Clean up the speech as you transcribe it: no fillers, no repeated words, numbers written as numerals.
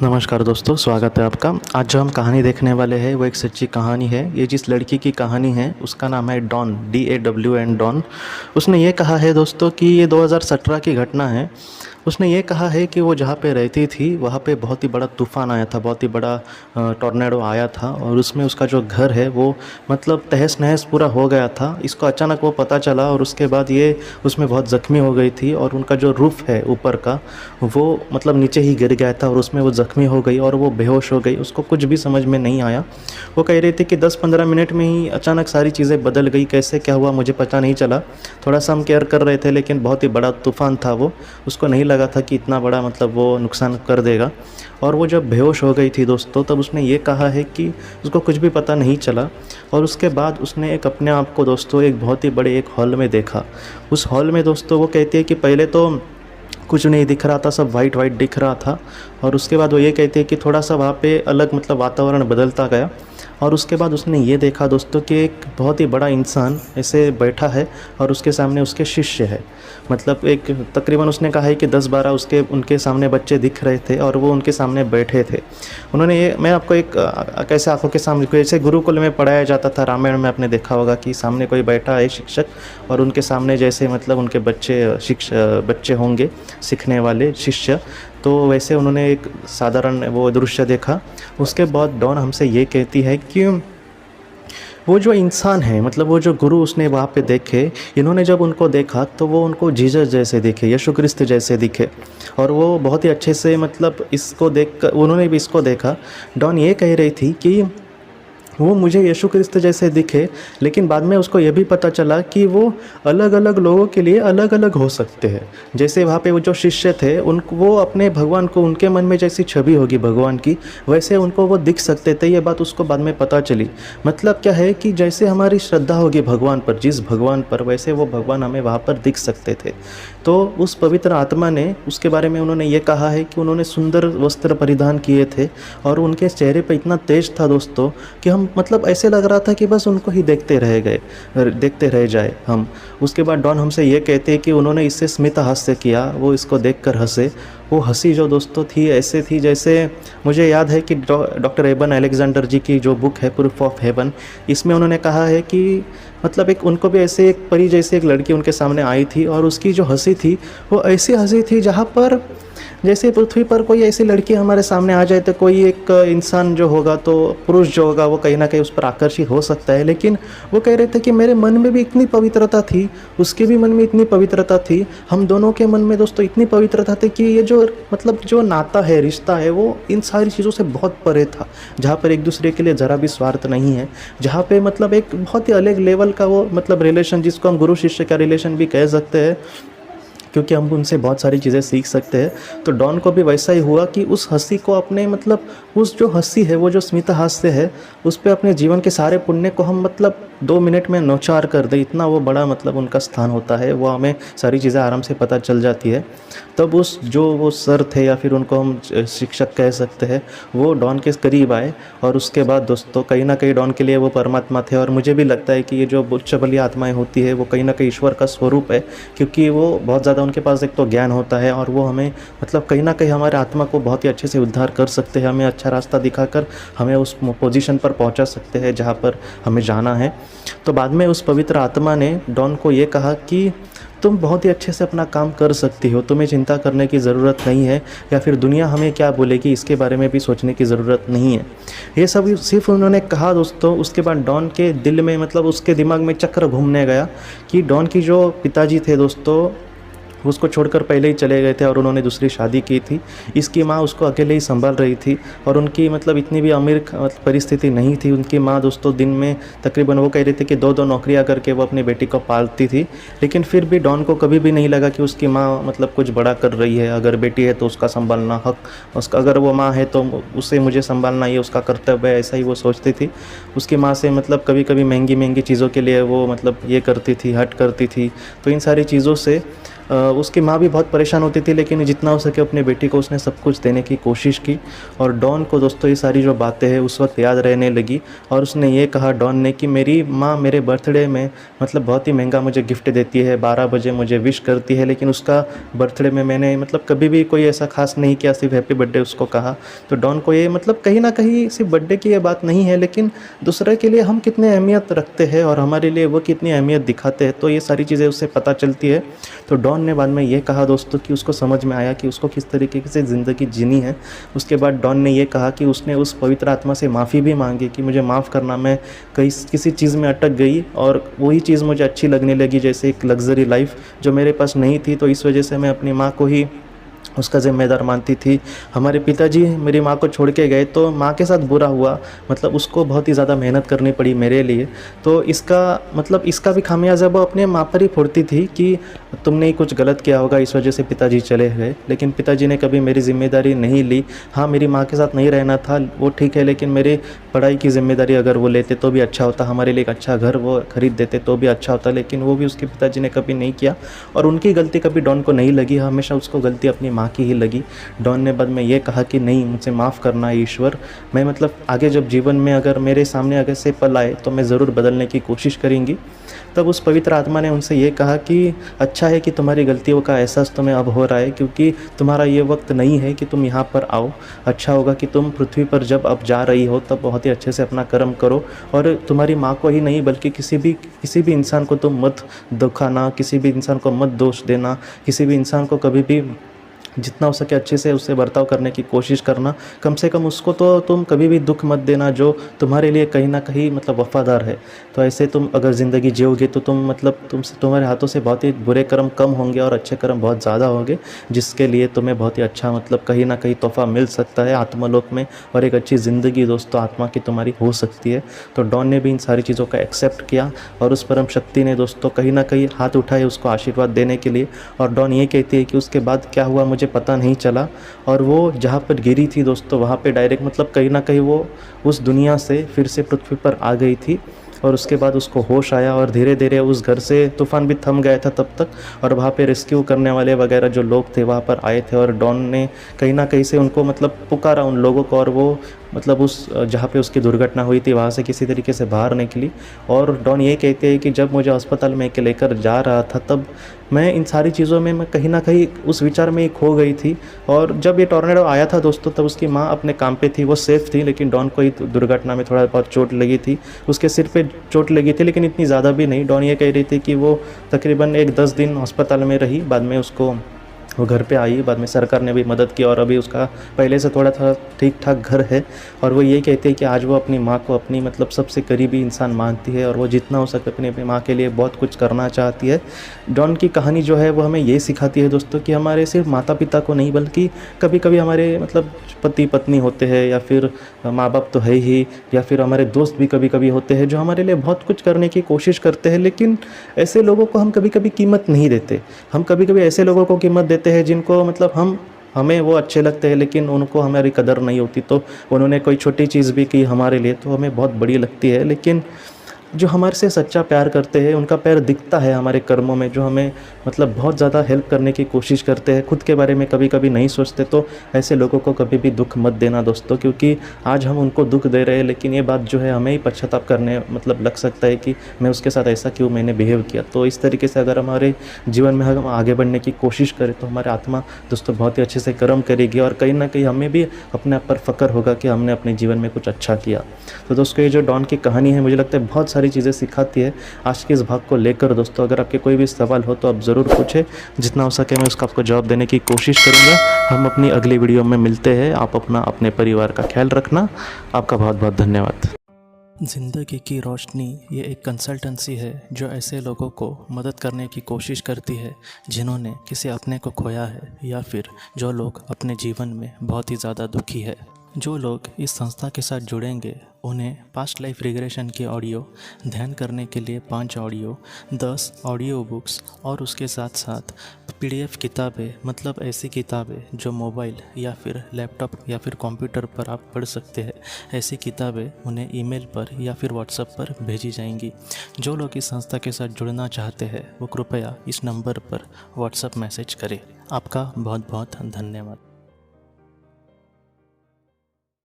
नमस्कार दोस्तों, स्वागत है आपका। आज जो हम कहानी देखने वाले हैं वो एक सच्ची कहानी है। ये जिस लड़की की कहानी है उसका नाम है डॉन, DAWN डॉन। उसने ये कहा है दोस्तों कि ये 2017 की घटना है। उसने ये कहा है कि वो जहाँ पे रहती थी वहाँ पे बहुत ही बड़ा तूफ़ान आया था, बहुत ही बड़ा टॉर्नेडो आया था और उसमें उसका जो घर है वो मतलब तहस नहस पूरा हो गया था। इसको अचानक वो पता चला और उसके बाद ये उसमें बहुत ज़ख्मी हो गई थी और उनका जो रूफ़ है ऊपर का वो मतलब नीचे ही गिर गया था और उसमें वो ज़ख्मी हो गई और वो बेहोश हो गई। उसको कुछ भी समझ में नहीं आया। वो कह रही थी कि 10-15 मिनट में ही अचानक सारी चीज़ें बदल गई। कैसे क्या हुआ मुझे पता नहीं चला। थोड़ा सा हम केयर कर रहे थे लेकिन बहुत ही बड़ा तूफ़ान था वो। उसको नहीं लगा था कि इतना बड़ा मतलब वो नुकसान कर देगा। और वो जब बेहोश हो गई थी दोस्तों तब उसने ये कहा है कि उसको कुछ भी पता नहीं चला। और उसके बाद उसने एक अपने आप को दोस्तों एक बहुत ही बड़े एक हॉल में देखा। उस हॉल में दोस्तों वो कहती है कि पहले तो कुछ नहीं दिख रहा था, सब वाइट वाइट दिख रहा था। और उसके बाद वो ये कहती है कि थोड़ा सा वहाँ पे अलग मतलब वातावरण बदलता गया। और उसके बाद उसने ये देखा दोस्तों कि एक बहुत ही बड़ा इंसान ऐसे बैठा है और उसके सामने उसके शिष्य है। मतलब एक तकरीबन उसने कहा है कि 10-12 उनके सामने बच्चे दिख रहे थे और वो उनके सामने बैठे थे। उन्होंने ये मैं आपको एक कैसे आंखों के सामने जैसे गुरुकुल में पढ़ाया जाता था, रामायण में आपने देखा होगा कि सामने कोई बैठा है शिक्षक और उनके सामने जैसे मतलब उनके बच्चे होंगे सीखने वाले शिष्य। तो वैसे उन्होंने एक साधारण वो दृश्य देखा। उसके बाद डॉन हमसे ये कहती है कि वो जो इंसान है मतलब वो जो गुरु उसने वहाँ पे देखे, इन्होंने जब उनको देखा तो वो उनको जीसस जैसे दिखे, यीशु क्रिस्त जैसे दिखे। और वो बहुत ही अच्छे से मतलब इसको देख कर उन्होंने भी इसको देखा। डॉन ये कह रही थी कि वो मुझे यीशु क्रिस्त जैसे दिखे, लेकिन बाद में उसको ये भी पता चला कि वो अलग अलग लोगों के लिए अलग अलग हो सकते हैं। जैसे वहाँ पे वो जो शिष्य थे उनको वो अपने भगवान को उनके मन में जैसी छवि होगी भगवान की वैसे उनको वो दिख सकते थे। ये बात उसको बाद में पता चली। मतलब क्या है कि जैसे हमारी श्रद्धा होगी भगवान पर, जिस भगवान पर, वैसे वो भगवान हमें वहाँ पर दिख सकते थे। तो उस पवित्र आत्मा ने उसके बारे में उन्होंने ये कहा है कि उन्होंने सुंदर वस्त्र परिधान किए थे और उनके चेहरे पर इतना तेज था दोस्तों कि हम मतलब ऐसे लग रहा था कि बस उनको ही देखते रह जाए हम। उसके बाद डॉन हमसे ये कहते हैं कि उन्होंने इससे स्मित हास्य किया, वो इसको देखकर हंसे। वो हंसी जो दोस्तों थी ऐसे थी जैसे मुझे याद है कि डॉक्टर एबन अलेक्जेंडर जी की जो बुक है प्रूफ ऑफ हेवन, इसमें उन्होंने कहा है कि मतलब एक उनको भी ऐसे एक परी जैसी एक लड़की उनके सामने आई थी और उसकी जो हंसी थी वो ऐसी हंसी थी जहाँ पर जैसे पृथ्वी पर कोई ऐसी लड़की हमारे सामने आ जाए तो कोई एक इंसान जो होगा तो पुरुष जो होगा वो कहीं ना कहीं उस पर आकर्षित हो सकता है। लेकिन वो कह रहे थे कि मेरे मन में भी इतनी पवित्रता थी, उसके भी मन में इतनी पवित्रता थी, हम दोनों के मन में दोस्तों इतनी पवित्रता थी कि ये जो मतलब जो नाता है, रिश्ता है, वो इन सारी चीज़ों से बहुत परे था। जहाँ पर एक दूसरे के लिए ज़रा भी स्वार्थ नहीं है, जहाँ पे मतलब एक बहुत ही अलग लेवल का वो मतलब रिलेशन, जिसको हम गुरु शिष्य का रिलेशन भी कह सकते हैं, क्योंकि हम उनसे बहुत सारी चीज़ें सीख सकते हैं। तो डॉन को भी वैसा ही हुआ कि उस हंसी को अपने मतलब उस जो हंसी है, वो जो स्मित हास्य है, उस पे अपने जीवन के सारे पुण्य को हम मतलब 2 मिनट में नौचार कर दे, इतना वो बड़ा मतलब उनका स्थान होता है। वो हमें सारी चीज़ें आराम से पता चल जाती है। तब वो सर थे या फिर उनको हम शिक्षक कह सकते हैं, वो डॉन के करीब आए। और उसके बाद दोस्तों कहीं ना कहीं डॉन के लिए वो परमात्मा थे। और मुझे भी लगता है कि ये जो उच्च बलिय आत्माएँ होती है वो कहीं ना कहीं ईश्वर का स्वरूप है, क्योंकि वो बहुत ज़्यादा उनके पास एक तो ज्ञान होता है और वो हमें मतलब कहीं ना कहीं हमारे आत्मा को बहुत ही अच्छे से उद्धार कर सकते हैं, हमें अच्छा रास्ता दिखाकर हमें उस पोजीशन पर पहुंचा सकते हैं जहां पर हमें जाना है। तो बाद में उस पवित्र आत्मा ने डॉन को ये कहा कि तुम बहुत ही अच्छे से अपना काम कर सकती हो, तुम्हें चिंता करने की ज़रूरत नहीं है, या फिर दुनिया हमें क्या बोलेगी इसके बारे में भी सोचने की ज़रूरत नहीं है। ये सब सिर्फ उन्होंने कहा दोस्तों। उसके बाद डॉन के दिल में मतलब उसके दिमाग में चक्र घूमने गया कि डॉन की जो पिताजी थे दोस्तों उसको छोड़कर पहले ही चले गए थे और उन्होंने दूसरी शादी की थी। इसकी माँ उसको अकेले ही संभाल रही थी और उनकी मतलब इतनी भी अमीर परिस्थिति नहीं थी। उनकी माँ दोस्तों दिन में तकरीबन वो कह रही थी कि 2-2 नौकरियाँ करके वो अपनी बेटी को पालती थी। लेकिन फिर भी डॉन को कभी भी नहीं लगा कि उसकी माँ मतलब कुछ बड़ा कर रही है। अगर बेटी है तो उसका संभालना हक उसका, अगर वो माँ है तो उसे मुझे संभालना ये उसका कर्तव्य है, ऐसा ही वो सोचती थी। उसकी माँ से मतलब कभी कभी महंगी महंगी चीज़ों के लिए वो मतलब ये करती थी, हट करती थी। तो इन सारी चीज़ों से उसकी माँ भी बहुत परेशान होती थी, लेकिन जितना हो सके अपनी बेटी को उसने सब कुछ देने की कोशिश की। और डॉन को दोस्तों ये सारी जो बातें हैं उस वक्त याद रहने लगी, और उसने ये कहा डॉन ने कि मेरी माँ मेरे बर्थडे में मतलब बहुत ही महंगा मुझे गिफ्ट देती है, 12 बजे मुझे विश करती है, लेकिन उसका बर्थडे में मैंने मतलब कभी भी कोई ऐसा खास नहीं किया, सिर्फ हैप्पी बर्थडे उसको कहा। तो डॉन को ये मतलब कहीं ना कहीं सिर्फ बर्थडे की ये बात नहीं है, लेकिन दूसरे के लिए हम कितने अहमियत रखते हैं और हमारे लिए वो कितनी अहमियत दिखाते हैं, तो ये सारी चीज़ें उससे पता चलती है। तो डॉन ने बाद में ये कहा दोस्तों कि उसको समझ में आया कि उसको किस तरीके से ज़िंदगी जीनी है। उसके बाद डॉन ने ये कहा कि उसने उस पवित्र आत्मा से माफ़ी भी मांगी कि मुझे माफ़ करना, मैं कहीं किसी चीज़ में अटक गई और वही चीज़ मुझे अच्छी लगने लगी, जैसे एक लग्जरी लाइफ जो मेरे पास नहीं थी, तो इस वजह से मैं अपनी माँ को ही उसका ज़िम्मेदार मानती थी। हमारे पिताजी मेरी माँ को छोड़ के गए तो माँ के साथ बुरा हुआ, मतलब उसको बहुत ही ज़्यादा मेहनत करनी पड़ी मेरे लिए। तो इसका भी खामियाजा वो अपने माँ पर ही फोड़ती थी कि तुमने ही कुछ गलत किया होगा, इस वजह से पिताजी चले गए। लेकिन पिताजी ने कभी मेरी ज़िम्मेदारी नहीं ली। हाँ, मेरी माँ के साथ नहीं रहना था वो ठीक है, लेकिन मेरी पढ़ाई की ज़िम्मेदारी अगर वो लेते तो भी अच्छा होता, हमारे लिए एक अच्छा घर वो खरीद देते तो भी अच्छा होता, लेकिन वो भी उसके पिताजी ने कभी नहीं किया। और उनकी गलती कभी डॉन को नहीं लगी, हमेशा उसको गलती अपनी माँ की ही लगी। डॉन ने बाद में ये कहा कि नहीं, मुझे माफ़ करना ईश्वर, मैं मतलब आगे जब जीवन में अगर मेरे सामने अगर से पल आए तो मैं ज़रूर बदलने की कोशिश करेंगी। तब उस पवित्र आत्मा ने उनसे ये कहा कि अच्छा है कि तुम्हारी गलतियों का एहसास तुम्हें अब हो रहा है, क्योंकि तुम्हारा ये वक्त नहीं है कि तुम यहाँ पर आओ। अच्छा होगा कि तुम पृथ्वी पर जब अब जा रही हो तब बहुत ही अच्छे से अपना कर्म करो, और तुम्हारी माँ को ही नहीं बल्कि किसी भी इंसान को तुम मत दुखाना, किसी भी इंसान को मत दोष देना, किसी भी इंसान को कभी भी जितना हो सके अच्छे से उससे बर्ताव करने की कोशिश करना। कम से कम उसको तो तुम कभी भी दुख मत देना जो तुम्हारे लिए कहीं ना कहीं मतलब वफ़ादार है। तो ऐसे तुम अगर ज़िंदगी जियोगे तो तुम्हारे हाथों से बहुत ही बुरे कर्म कम होंगे और अच्छे कर्म बहुत ज़्यादा होंगे, जिसके लिए तुम्हें बहुत ही अच्छा मतलब कहीं ना कहीं तोहफ़ा मिल सकता है आत्मलोक में, और एक अच्छी ज़िंदगी दोस्तों आत्मा की तुम्हारी हो सकती है। तो डॉन ने भी इन सारी चीज़ों का एक्सेप्ट किया, और उस परम शक्ति ने दोस्तों कहीं ना कहीं हाथ उठाए उसको आशीर्वाद देने के लिए। और डॉन ये कहती है कि उसके बाद क्या हुआ मुझे पता नहीं चला, और वो जहाँ पर गिरी थी दोस्तों वहाँ पे डायरेक्ट मतलब कहीं ना कहीं वो उस दुनिया से फिर से पृथ्वी पर आ गई थी। और उसके बाद उसको होश आया, और धीरे धीरे उस घर से तूफ़ान भी थम गया था तब तक, और वहाँ पे रेस्क्यू करने वाले वगैरह जो लोग थे वहाँ पर आए थे, और डॉन ने कहीं ना कहीं से उनको मतलब पुकारा उन लोगों को, और वो मतलब उस जहाँ पे उसकी दुर्घटना हुई थी वहाँ से किसी तरीके से बाहर निकली। और डॉन ये कहते हैं कि जब मुझे अस्पताल में लेकर जा रहा था तब मैं इन सारी चीज़ों में मैं कहीं ना कहीं उस विचार में ही खो गई थी। और जब ये टॉर्नेडो आया था दोस्तों तब उसकी माँ अपने काम पे थी, वो सेफ़ थी, लेकिन डॉन को ही दुर्घटना में थोड़ा बहुत चोट लगी थी, उसके सिर पे चोट लगी थी, लेकिन इतनी ज़्यादा भी नहीं। डॉन ये कह रही थी कि वो तकरीबन 10 दिन अस्पताल में रही, बाद में वो घर पे आई, बाद में सरकार ने भी मदद की, और अभी उसका पहले से थोड़ा था ठीक ठाक घर है। और वो ये कहते हैं कि आज वो अपनी माँ को अपनी मतलब सबसे करीबी इंसान मानती है, और वो जितना हो सके अपनी माँ के लिए बहुत कुछ करना चाहती है। डॉन की कहानी जो है वो हमें ये सिखाती है दोस्तों कि हमारे सिर्फ माता पिता को नहीं, बल्कि कभी कभी हमारे मतलब पति पत्नी होते हैं, या फिर माँ बाप तो है ही, या फिर हमारे दोस्त भी कभी कभी होते हैं जो हमारे लिए बहुत कुछ करने की कोशिश करते हैं, लेकिन ऐसे लोगों को हम कभी कभी कीमत नहीं देते। हम कभी कभी ऐसे लोगों को कीमत देते हैं जिनको मतलब हमें वो अच्छे लगते हैं, लेकिन उनको हमारी कदर नहीं होती। तो उन्होंने कोई छोटी चीज़ भी की हमारे लिए तो हमें बहुत बड़ी लगती है, लेकिन जो हमारे से सच्चा प्यार करते हैं उनका प्यार दिखता है हमारे कर्मों में, जो हमें मतलब बहुत ज़्यादा हेल्प करने की कोशिश करते हैं, खुद के बारे में कभी कभी नहीं सोचते। तो ऐसे लोगों को कभी भी दुख मत देना दोस्तों, क्योंकि आज हम उनको दुख दे रहे हैं, लेकिन ये बात जो है हमें ही पश्चाताप करने मतलब लग सकता है कि मैं उसके साथ ऐसा क्यों मैंने बिहेव किया। तो इस तरीके से अगर हमारे जीवन में हम आगे बढ़ने की कोशिश करें तो हमारी आत्मा दोस्तों बहुत ही अच्छे से कर्म करेगी, और कहीं ना कहीं हमें भी अपने आप पर फ़ख्र होगा कि हमने अपने जीवन में कुछ अच्छा किया। तो दोस्तों ये जो डॉन की कहानी है मुझे लगता है बहुत सारी चीज़ें सिखाती है। आज के इस भाग को लेकर दोस्तों अगर आपके कोई भी सवाल हो तो आप ज़रूर पूछें, जितना हो सके मैं उसका आपको जवाब देने की कोशिश करूँगा। हम अपनी अगली वीडियो में मिलते हैं। आप अपने परिवार का ख्याल रखना। आपका बहुत बहुत धन्यवाद। ज़िंदगी की रोशनी ये एक कंसल्टेंसी है जो ऐसे लोगों को मदद करने की कोशिश करती है जिन्होंने किसी अपने को खोया है, या फिर जो लोग अपने जीवन में बहुत ही ज़्यादा दुखी है। जो लोग इस संस्था के साथ जुड़ेंगे उन्हें पास्ट लाइफ रिग्रेशन के ऑडियो, ध्यान करने के लिए 5 ऑडियो, 10 ऑडियो बुक्स और उसके साथ साथ PDF किताबें, मतलब ऐसी किताबें जो मोबाइल या फिर लैपटॉप या फिर कंप्यूटर पर आप पढ़ सकते हैं, ऐसी किताबें उन्हें ईमेल पर या फिर व्हाट्सएप पर भेजी जाएंगी। जो लोग इस संस्था के साथ जुड़ना चाहते हैं वो कृपया इस नंबर पर व्हाट्सएप मैसेज करें। आपका बहुत बहुत धन्यवाद।